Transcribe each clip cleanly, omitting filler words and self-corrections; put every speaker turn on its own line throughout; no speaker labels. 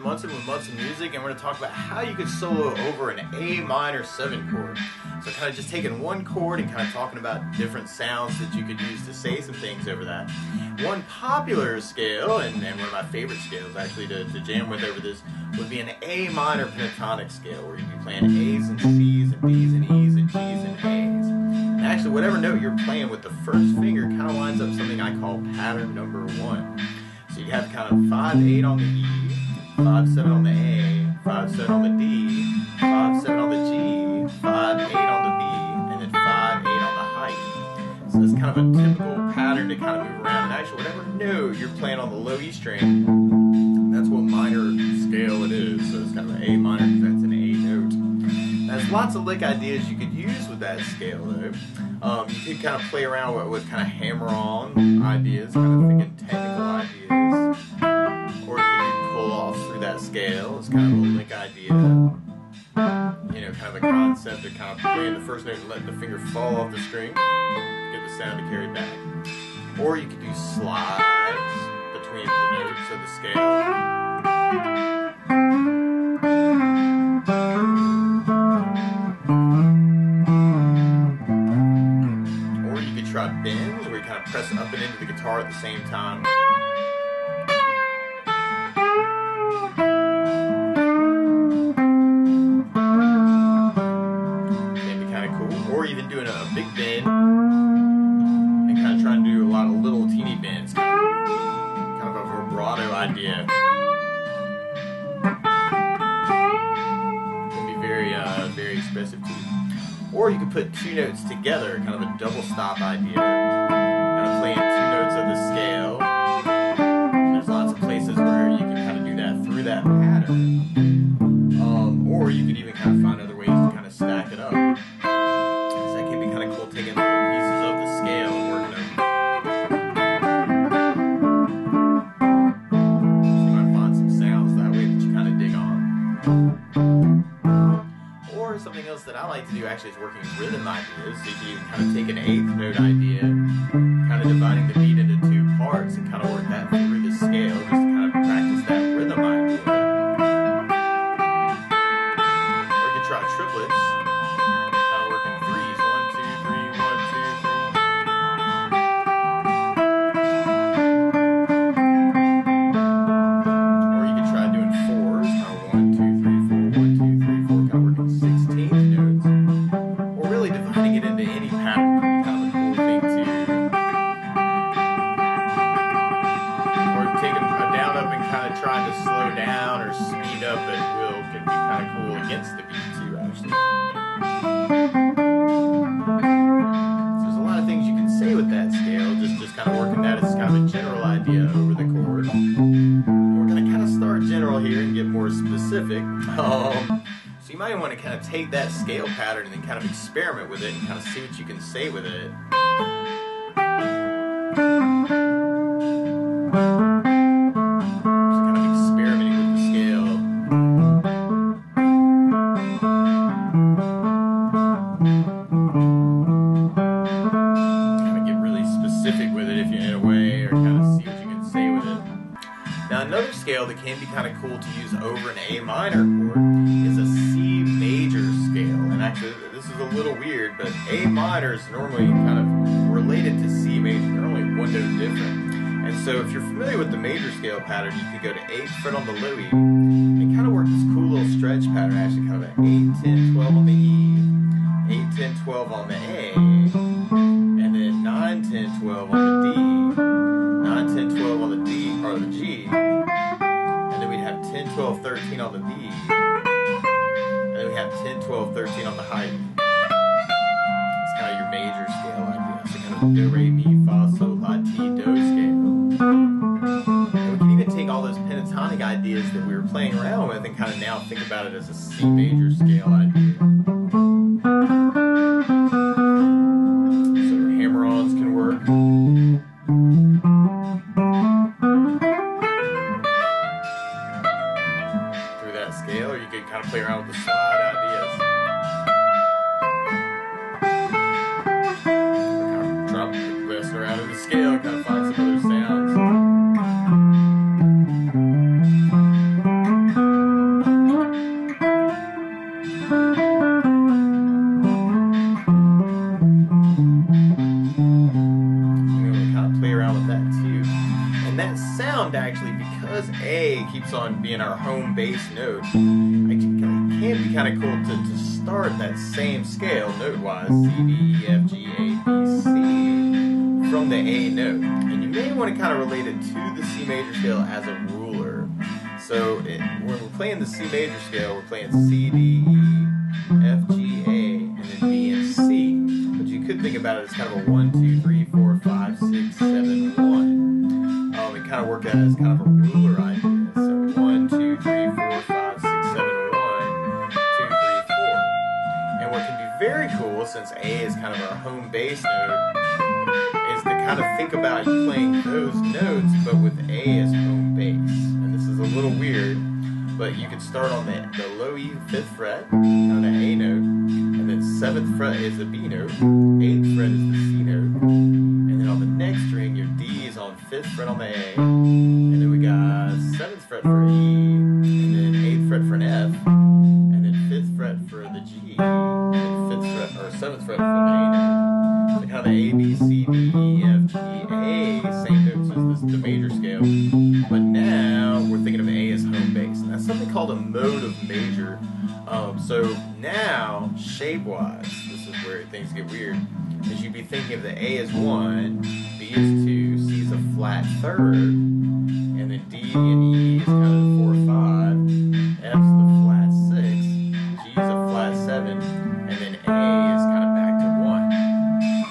Munson with Munson Music, and we're going to talk about how you could solo over an A minor 7 chord. So kind of just taking one chord and kind of talking about different sounds that you could use to say some things over that. One popular scale, and one of my favorite scales actually to jam with over this, would be an A minor pentatonic scale, where you'd be playing A's and C's and B's and E's and G's and A's. And actually whatever note you're playing with the first finger kind of lines up something I call pattern number 1. So you have kind of 5-8 on the E, 5-7 on the A, 5-7 on the D, 5-7 on the G, 5-8 on the B, and then 5-8 on the height. So that's kind of a typical pattern to kind of move around. And actually, whatever note you're playing on the low E string, that's what minor scale it is. So it's kind of an A minor because that's an A note. There's lots of lick ideas you could use with that scale, though. You could kind of play around with kind of hammer-on ideas, kind of thinking technical ideas, or you could pull off through that scale. It's kind of a lick idea, you know, kind of a concept of kind of playing the first note and letting the finger fall off the string to get the sound to carry back. Or you could do slides between the notes of the scale. Try bends, where you kind of press up and into the guitar at the same time. That'd be kind of cool. Or even doing a big bend and kind of trying to do a lot of little teeny bends, kind of a vibrato idea. Can be very expressive too. Or you could put two notes together, kind of a double stop idea. Kind of playing two notes of the scale. And there's lots of places where you can kind of do that through that pattern. Or you could even kind of find other ways to kind of stack it up. So that can be kind of cool, taking little pieces of the scale and working them. So you might find some sounds that way that you kind of dig on. Or something else that I like to do actually is working rhythm ideas. So you can even kind of take an 8th note idea, kind of dividing the beat into two parts, and kind of work that through the scale just to kind of practice that rhythm idea. Or you can try triplets, kind of working threes, 1, 2, 3, 1, 2, 3. Or you can try doing fours, kind of 1, 2, 3, 4, 1, 2, 3, 4, kind of working 16th notes. against the beat too, actually. So there's a lot of things you can say with that scale, just kind of working that as kind of a general idea over the chord. And we're going to kind of start general here and get more specific. So you might want to kind of take that scale pattern and then kind of experiment with it and kind of see what you can say with it. So kind of experimenting with the scale. Kind of get really specific with it if you're in a way, or kind of see what you can say with it. Now another scale that can be kind of cool to use over an A minor chord is a C major scale. And actually this is a little weird, but A minor is normally kind of related to C major. They're only one note different. And so if you're familiar with the major scale pattern, you could go to 8th fret on the low E and kind of work this cool little stretch pattern, actually kind of an 8, 10, 12 on the E, 8, 10, 12 on the A, and then 9, 10, 12 on the D, 9, 10, 12 on the D, or the G, and then we'd have 10, 12, 13 on the B, and then we have 10, 12, 13 on the high E. It's kind of your major scale idea. So kind of do, re, mi, fa, sol, la, ti, do scale. And we can even take all those pentatonic ideas that we were playing around with and kind of now think about it as a C major scale idea. So hammer-ons can work. Through that scale, or you could kind of play around with the slide ideas. Kind of drop, twist around in the scale, kind of find some other sounds. Actually, because A keeps on being our home bass note, it can be kind of cool to start that same scale note-wise, C, D, E, F, G, A, B, C, from the A note. And you may want to kind of relate it to the C major scale as a ruler. So when we're playing the C major scale, we're playing C, D, E, F, G, A, and then B and C. But you could think about it as kind of a 1, 2, 3, 4, 5, 6, 7, 1. And kind of work that as kind of a ruler idea. So 1, 2, 3, 4, 5, 6, 7, 1, 2, 3, 4. And what can be very cool, since A is kind of our home bass note, is to kind of think about you playing those notes, but with A as home bass. And this is a little weird, but you could start on the low E 5th fret, kind of the A note, and then 7th fret is the B note, 8th fret is the C note, and then on the next string, your D is on 5th fret on the A, and then we got 7th fret for E, and then 8th fret for an F, and then 5th fret for the G, and then 5th fret, or 7th fret for the A note. So kind of the A, B, C, D, E, F, G, A, same notes as the major scale, but now we're thinking of A as home bass, and that's something called a mode of major. So now, shape-wise, this is where things get weird, is you'd be thinking of the A as 1, B is 2, C is a flat 3rd, and then D and E is kind of the 4, 5, F's the flat 6, G is a flat 7, and then A is kind of back to 1.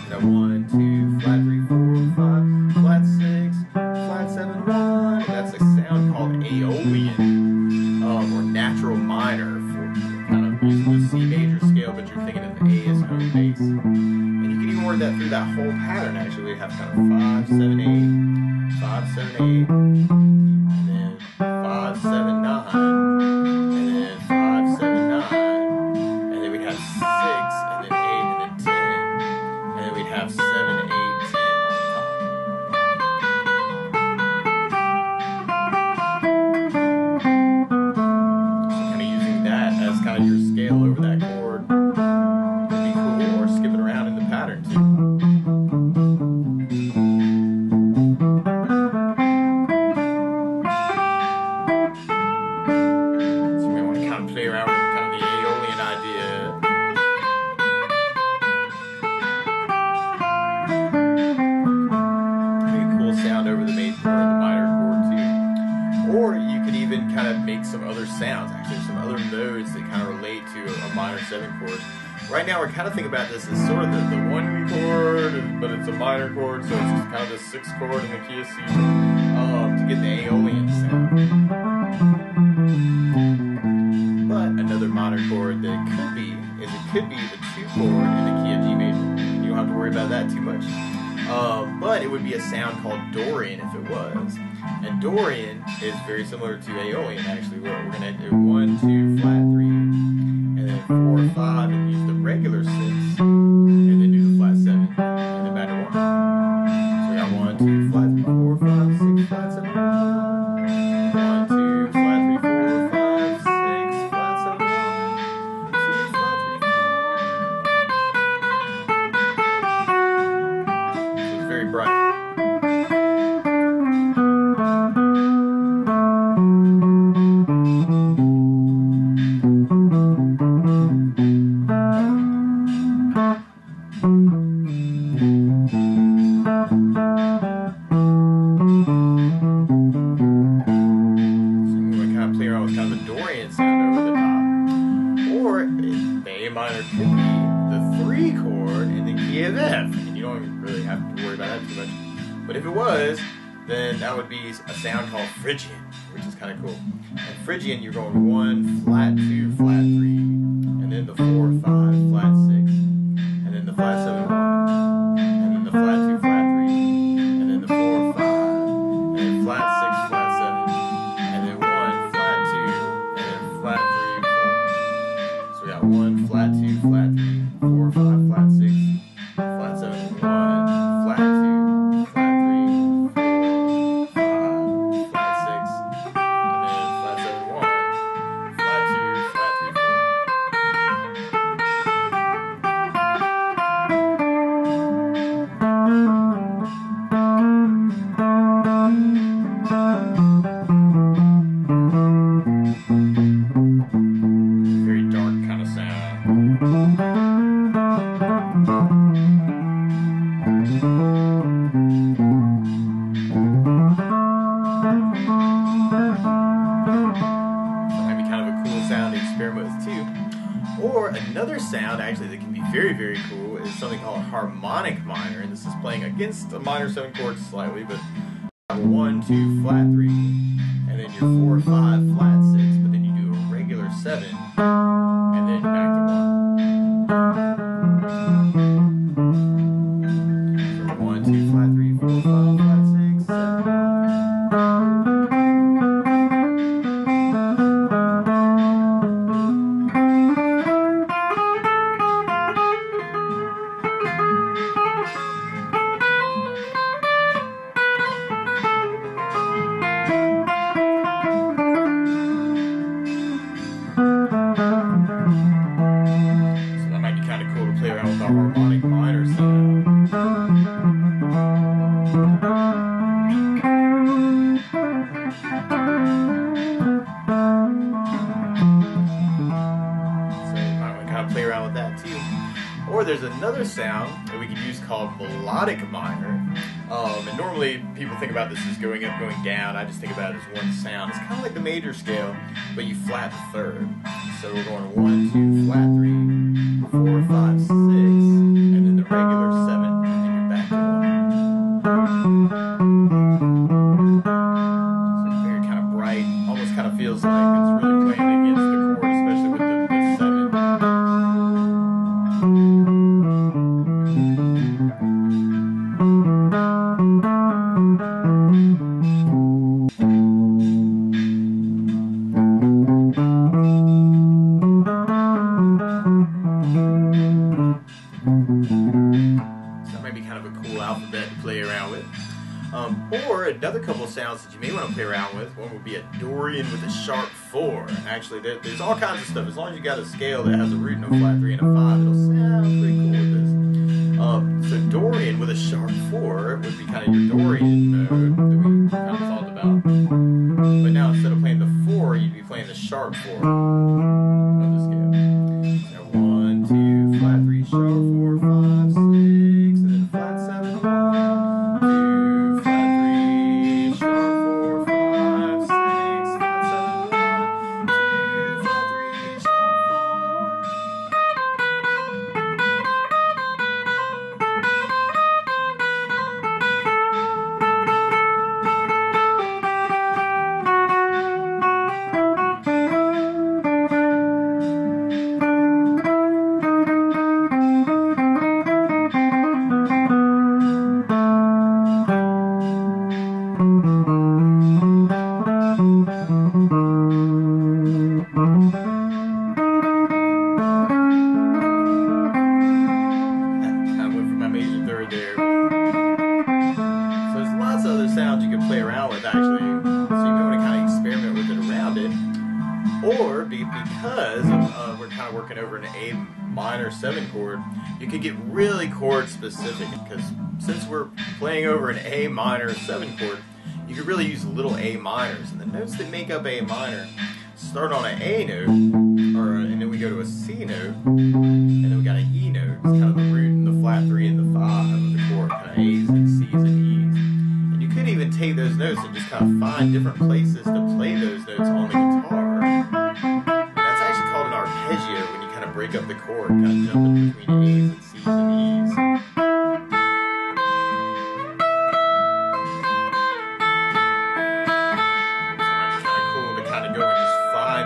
And a 1, 2, flat 3, 4, 5, flat 6, flat 7, 1. And that's a sound called Aeolian, or natural minor, for kind of using the C major scale, but you're thinking of A as home bass. And you can even work that through that whole pattern, actually. We have kind of 5, 7, 8, 5, 7, 8, and then 5, 7, 9, and then 5, 7, 9, and then we'd have 6, and then 8, and then 10, and then we'd have 7, 8, 10 on the top. So kind of using that as kind of your scale over that chord would be cool, or skip it around in the pattern too. So you may want to kind of play around with kind of the Aeolian idea. Make a cool sound over the major or the minor chord too. Or you could even kind of make some other sounds. Actually, some other modes that kind of relate minor 7 chord. Right now we're kind of thinking about this as sort of the 1 chord, but it's a minor chord, so it's just kind of the 6th chord in the key of C to get the Aeolian sound. But another minor chord that it could be is it could be the 2 chord in the key of G major. You don't have to worry about that too much. But it would be a sound called Dorian if it was. And Dorian is very similar to Aeolian actually. We're going to do 1, 2, flat 3, and then 4, 5, and use the regular 6, and then do the flat 7, and then back to 1. So we got 1, 2, flat 3, 4, 5, 6, flat 7, 1, 2, flat 3, 4, 5, 6, flat 7, 1, 2, flat 3, 4. So it's very bright. But if it was, then that would be a sound called Phrygian, which is kind of cool. And Phrygian, you're going 1, flat 2, flat 3, and then the 4, 5, flat 6, and then the flat 7, 1, and then the flat 2, flat 3, and then the 4, 5, and then flat 6, flat 7, and then 1, flat 2, and then flat 3, 4. So we got 1, flat 2, flat 3, 4, 5, flat 6, flat 7, 1, flat 2, flat 3, 4, 5, flat 6, and then flat 7, 1, flat 2, flat 3, 4. Very dark kind of sound. Or another sound actually that can be very, very cool is something called Harmonic Minor, and this is playing against a minor 7 chord slightly, but 1, 2, flat 3, and then your 4, 5, flat 6, but then you do a regular 7, and then back to 1. So 1, 2, flat 3, 4, 5, flat 6, 7. Harmonic minor sound. So you might want to kind of play around with that too. Or there's another sound that we could use called Melodic Minor. And normally people think about this as going up, going down. I just think about it as one sound. It's kind of like the major scale, but you flat the third. So we're going 1, 2, flat 3, 4, 5, 6, and then the regular 7, and then you're back to 1. So it's very kind of bright, almost kind of feels like it's really playing against the chord, especially with the 7. Or another couple of sounds that you may want to play around with. One would be a Dorian with a sharp 4. Actually, there's all kinds of stuff. As long as you got a scale that has a root and a flat 3 and a 5, it'll sound pretty cool with this. So Dorian with a sharp 4 would be kind of your Dorian mode that we kind of talked about. But now instead of playing the 4, you'd be playing the sharp 4 of the scale. So 1, 2, flat 3, sharp 4, 5, 6, and then flat 7, 1. we're kind of working over an A minor 7 chord, you could get really chord specific, because since we're playing over an A minor 7 chord, you could really use little A minors, and the notes that make up A minor start on an A note, and then we go to a C note, and then we got an E note. It's kind of the root and the flat 3 and the 5 of the chord, kind of A's and C's and E's. And you could even take those notes and just kind of find different places to play those notes on the guitar. That's actually called an arpeggio, when you kind of break up the chord, kind of jumping between A's and C's and E's.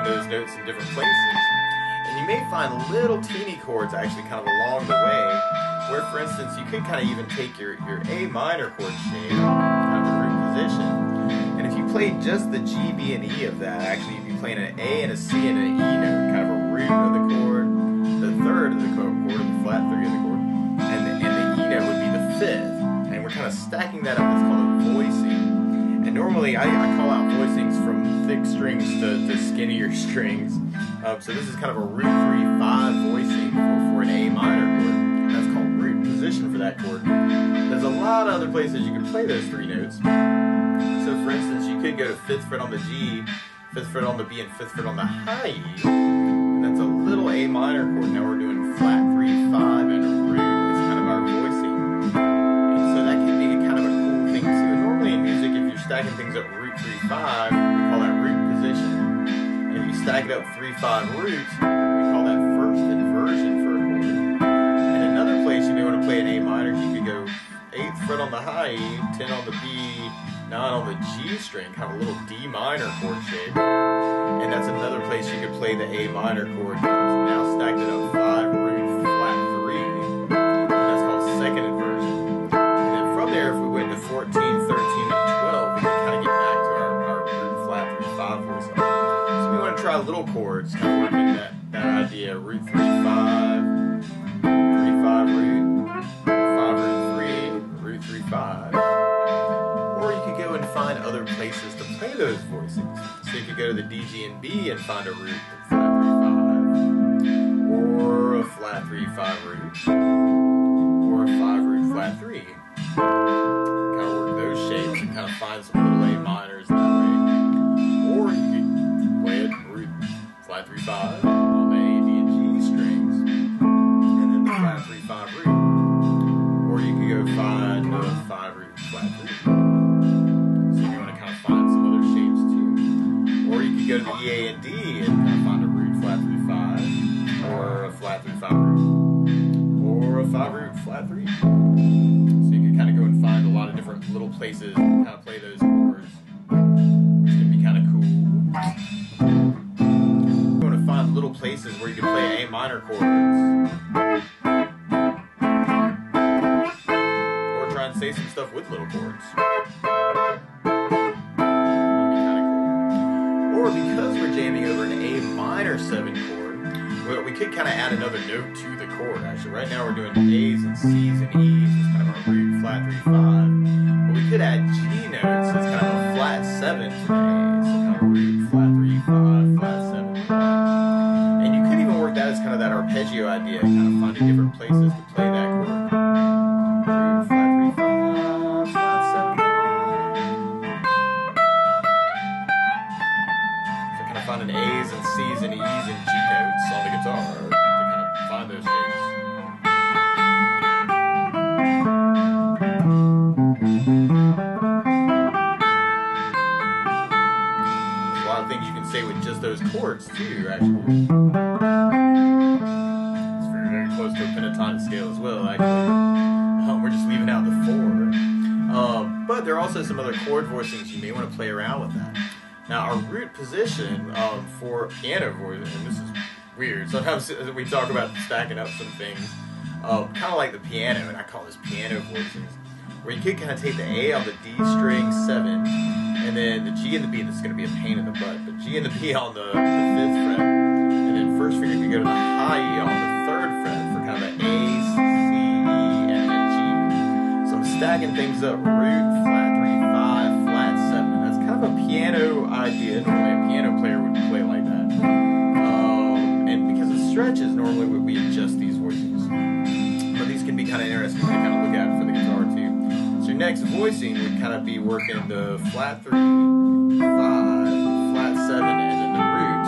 Those notes in different places, and you may find little teeny chords actually kind of along the way, where for instance you could kind of even take your A minor chord shape, kind of the root position, and if you played just the G, B, and E of that, actually you'd be playing an A and a C and an E note, kind of a root of the chord, the third of the chord, or the flat 3 of the chord, and the E note would be the 5th, and we're kind of stacking that up. That's called a voicing. And normally I call out voicings from thick strings to skinnier strings. So this is kind of a root 3-5 voicing for an A minor chord. That's called root position for that chord. There's a lot of other places you can play those 3 notes. So for instance, you could go to 5th fret on the G, 5th fret on the B, and 5th fret on the high E. And that's a little A minor chord. Now we're doing flat 3-5, and root is kind of our voicing. And so that can be kind of a cool thing too. And normally in music, if you're stacking things up root 3-5, we call that root position. And if you stack it up 3-5 roots, we call that first inversion for a chord. And another place you may want to play an A minor, you could go 8th fret on the high E, 10 on the B, 9 on the G string, kind of a little D minor chord shape. And that's another place you could play the A minor chord. Now stacked it up 5 root flat 3. And that's called second inversion. And then from there, if we went to 14, 13, and 12, we can kind of get back to our root flat 3-5 voice. So we want to try little chords, kind of working that idea, root 3-5, 3-5 root, 5 root 3, root 3-5. Or you could go and find other places to play those voicings. So you could go to the D, G, and B and find a root flat 3-5, or a flat 3-5 root, or a 5 root flat 3. Kind of work those shapes and kind of find some little A minors that way. Or you could play it root flat 3-5 on the A, D, and G strings, and then the flat 3-5 root. Or you could go find a 5 root flat 3. So you want to kind of find some other shapes too. Or you could go to the E, A, and D and kind of find a root flat 3-5, or a flat 3-5 root, or a 5 root flat 3. So you can kind of go and find a lot of different little places and kind of play those chords, which can be kind of cool. You want to find little places where you can play A minor chords, or try and say some stuff with little chords. Or because we're jamming over an A minor 7 chord, we could kind of add another note to the chord. Actually, right now we're doing A's and C's and E's. It's kind of our root flat 3-5. But we could add G notes. It's kind of a flat 7 to the A. So kind of root flat 3-5, flat 7. And you could even work that as kind of that arpeggio idea, kind of finding different places to play that chord. Root flat 3-5, flat 7. Finding A's and C's and E's and G notes on the guitar to kind of find those shapes. There's a lot of things you can say with just those chords too, actually. It's very close to a pentatonic scale as well, actually. We're just leaving out the 4. But there are also some other chord voicings you may want to play around with that. Now, our root position for piano voicing, and this is weird, sometimes we talk about stacking up some things, kind of like the piano, and I call this piano voicings, where you could kind of take the A on the D string 7, and then the G and the B, this is going to be a pain in the butt, but G and the B on the 5th fret, and then first finger could go to the high E on the 3rd fret for kind of an A, C, E, and a G. So I'm stacking things up, root, flat 3-5, flat 7. Kind of a piano idea. Normally a piano player would play like that. And because it's stretches, normally we adjust these voicings. But these can be kind of interesting to kind of look at for the guitar too. So your next voicing would kind of be working the flat 3, 5, flat 7, and then the root.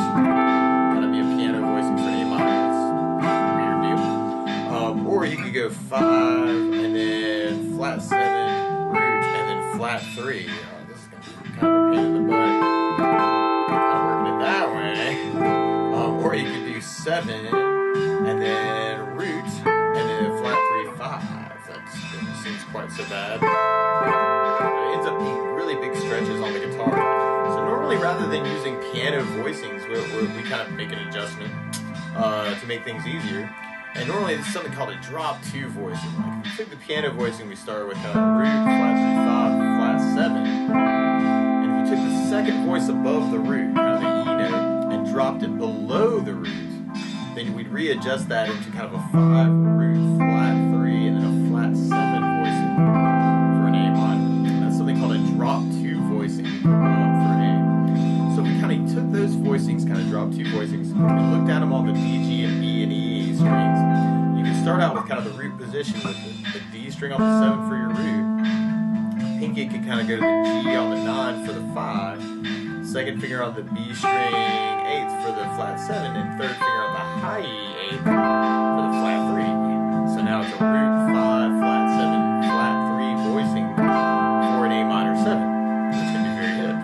Kind of be a piano voicing for an A minor. That's a weird deal. Or you could go 5, and then flat 7, root, and then flat 3. This is going to be kind of a pain in the butt. Kind of working it that way. Or you could do 7, and then root, and then flat 3, 5. That seems quite so bad. It ends up being really big stretches on the guitar. So normally, rather than using piano voicings, we kind of make an adjustment to make things easier. And normally it's something called a drop 2 voicing. Like if we took the piano voicing, we started with kind of root, flat 3, 5, flat 7. And if you took the second voice above the root, kind of the E note, and dropped it below the root, then we'd readjust that into kind of a 5, root, flat 3, and then a flat 7 voicing for an A minor. And that's something called a drop 2 voicing for an A. So we kind of took those voicings, kind of drop 2 voicings, and looked at them on the D, G, and B, and E strings. You can start out with kind of the root position with the D string on the 7 for your root. Pinky can kind of go to the G on the 9 for the 5. Second finger on the B string 8th for the flat 7, and third finger on the high E 8th for the flat 3. So now it's a root 5, flat 7, flat 3 voicing for an A minor 7. That's going to be very good.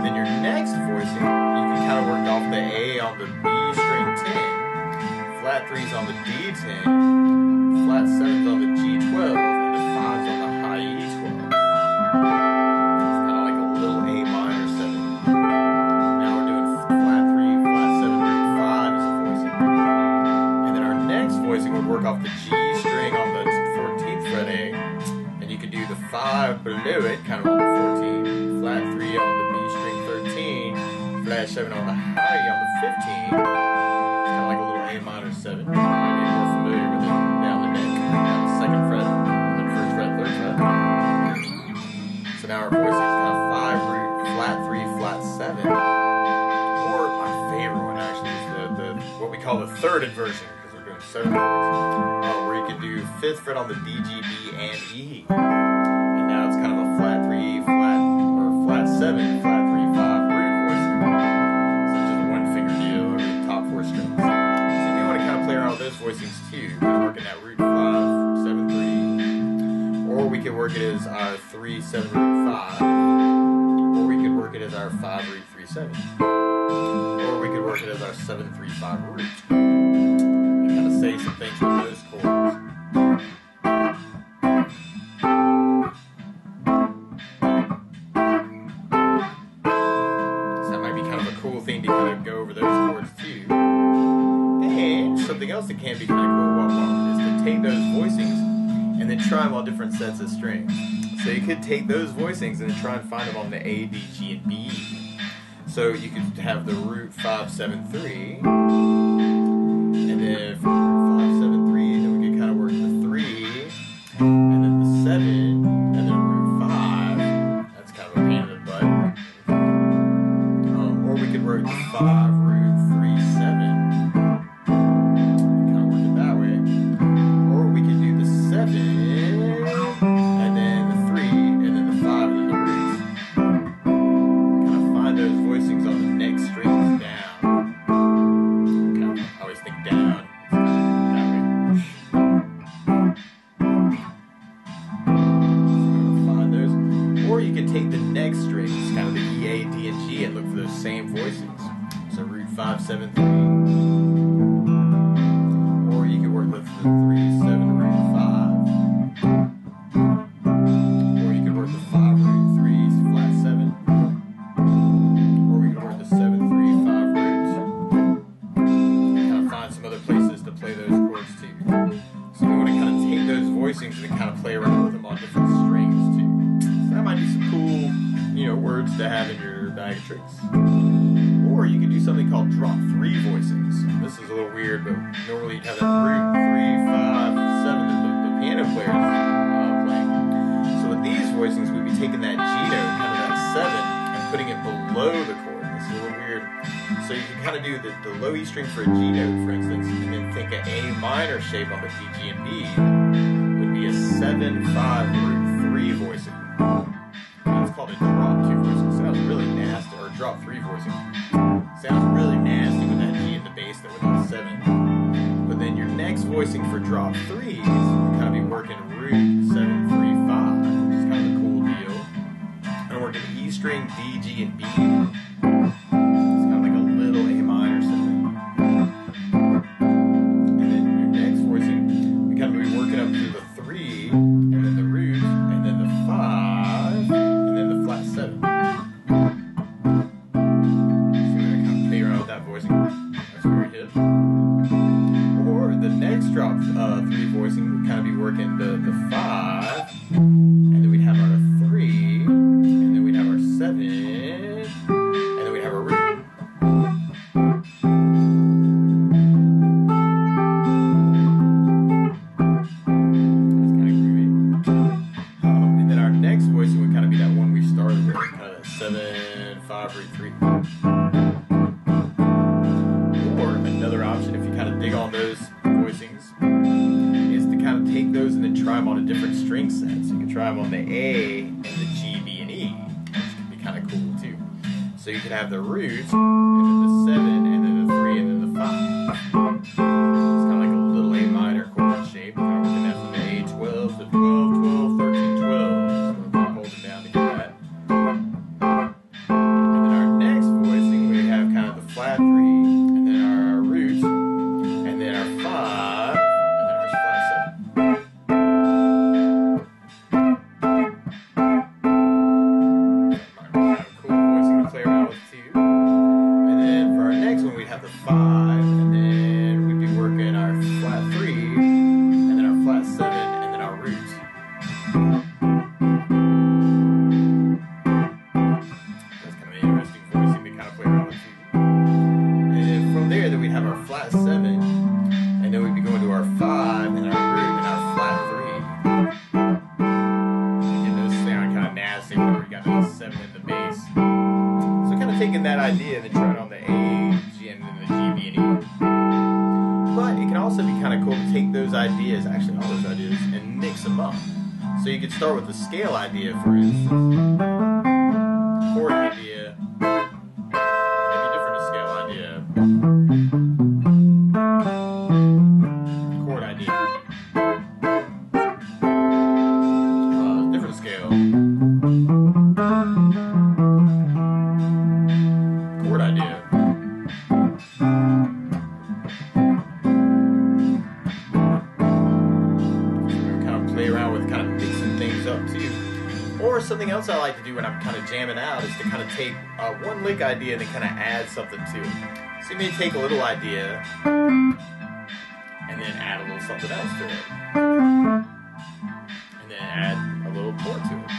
Then your next voicing, you can kind of work off the A on the B string 10, flat 3's on the D10, flat 7's on the G12, and the 5's on the high E12. Would work off the G string on the 14th fret A, and you could do the 5 below it, kind of on the 14th, flat 3 on the B string 13, flat 7 on the high E on the 15. It's kind of like a little A minor 7. You might be more familiar with it down the neck, down the 2nd fret, and then 1st fret, 3rd fret. So now our voicing is kind of 5 root, flat 3, flat 7. Or my favorite one actually is the what we call the 3rd inversion. 7 chords, where you can do 5th fret on the D, G, B, and E. And now it's kind of a flat 3, flat, or flat 7, flat 3, 5 root voicing. So just a 1-finger deal over the top 4 strings. So you want to kind of play around with those voicings too. Kind of working that root 5, 7, 3. Or we could work it as our 3, 7, root 5. Or we could work it as our 5, root 3, 7. Or we could work it as our 7, 3, 5 root. Say some things with those chords. So that might be kind of a cool thing to kind of go over those chords too. And something else that can be kind of cool is to take those voicings and then try them on different sets of strings. So you could take those voicings and then try and find them on the A, D, G, and B. So you could have the root 5, 7, 3. And then from root 5, 7, 3, then we could kind of work the 3, and then the 7, and then root 5. That's kind of a pain in the butt. Or we could work the 5, root 3, 7. Kind of work it that way. Or we could do the 7, and then the 3, and then the 5, and then the roots. Kind of find those voicings on the next strings down. Down. Find those. Or you could take the next strings, kind of the E, A, D, and G, and look for those same voicings. So root 5, 7, 3. Or you could work with the 3, 7, root 5. Or you could work the 5, root 3, flat 7. Or we could work the 7, 3, 5 roots. Some other places to play those chords too. So we want to kind of take those voicings and kind of play around with them on different strings too. So that might be some cool, words to have in your bag of tricks. Or you could do something called drop 3 voicings. This is a little weird, but normally you'd have that root 3, 5, 7 that the piano players playing. So with these voicings, we'd be taking that G note, kind of that 7, and putting it below the chord. This is a little weird. So you can kind of do the low E string for a G note, for instance, and then think an A minor shape on the D, G, and B would be a 7/5 root 3 voicing. It's called a drop 2 voicing. Sounds really nasty, or drop 3 voicing. Sounds really nasty with that G in the bass there with the 7. But then your next voicing for drop 3s would kind of be working root 7/3/5, which is kind of a cool deal. And working E string, D, G, and B. So you could have the root, and then the 7, and then the 3, and then the 5. It's kind of like a little A minor chord shape. Kind of working that from the A12 to 12, 12, 13, 12. So we're kind of holding down to get that. And then our next voicing, we have kind of the flat 3, and then our root, and then our 5, and then our flat 7 in the bass. So kind of taking that idea and then trying on the A, G, and then the G, B, and E. But it can also be kind of cool to take those ideas, actually all those ideas, and mix them up. So you could start with the scale idea, for instance. Chord idea. Maybe different scale idea. Chord idea. Different scale. Chord idea. Or something else I like to do when I'm kind of jamming out is to kind of take one lick idea and then kind of add something to it. So you may take a little idea and then add a little something else to it. And then add a little more to it.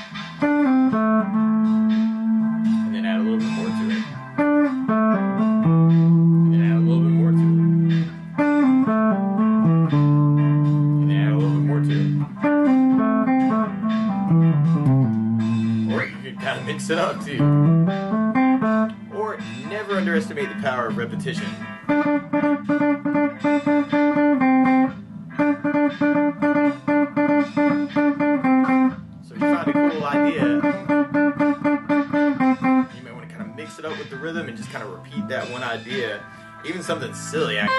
And then add a little bit more to it. And then add a little bit more to it. And then add a little bit more to it. Kind of mix it up too. Or never underestimate the power of repetition. So if you find a cool idea, you might want to kind of mix it up with the rhythm and just kind of repeat that one idea. Even something silly, actually.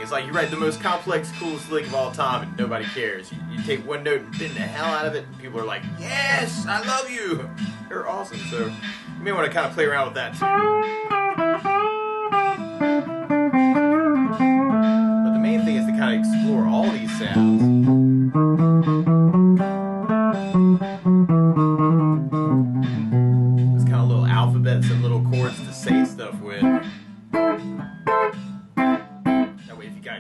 It's like you write the most complex, coolest lick of all time and nobody cares. You take one note and bend the hell out of it and people are like, yes, I love you. You're awesome. So you may want to kind of play around with that too. But the main thing is to kind of explore all these sounds. There's kind of little alphabets and little chords to say stuff with.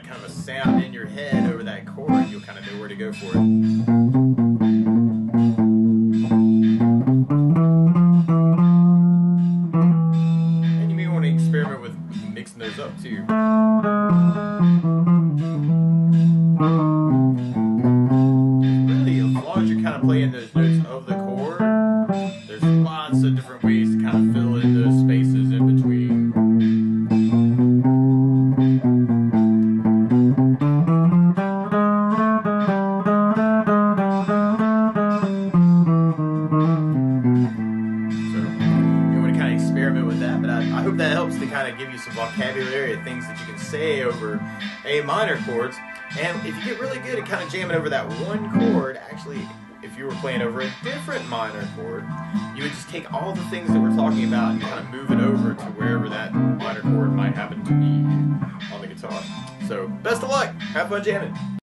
Kind of a sound in your head over that chord, you'll kind of know where to go for it. And you may want to experiment with mixing those up too. of the chord, there's lots of different ways to kind of fill in those spaces in between. I hope that helps to kind of give you some vocabulary of things that you can say over A minor chords. And if you get really good at kind of jamming over that one chord, actually, if you were playing over a different minor chord, you would just take all the things that we're talking about and kind of move it over to wherever that minor chord might happen to be on the guitar. So, best of luck! Have fun jamming!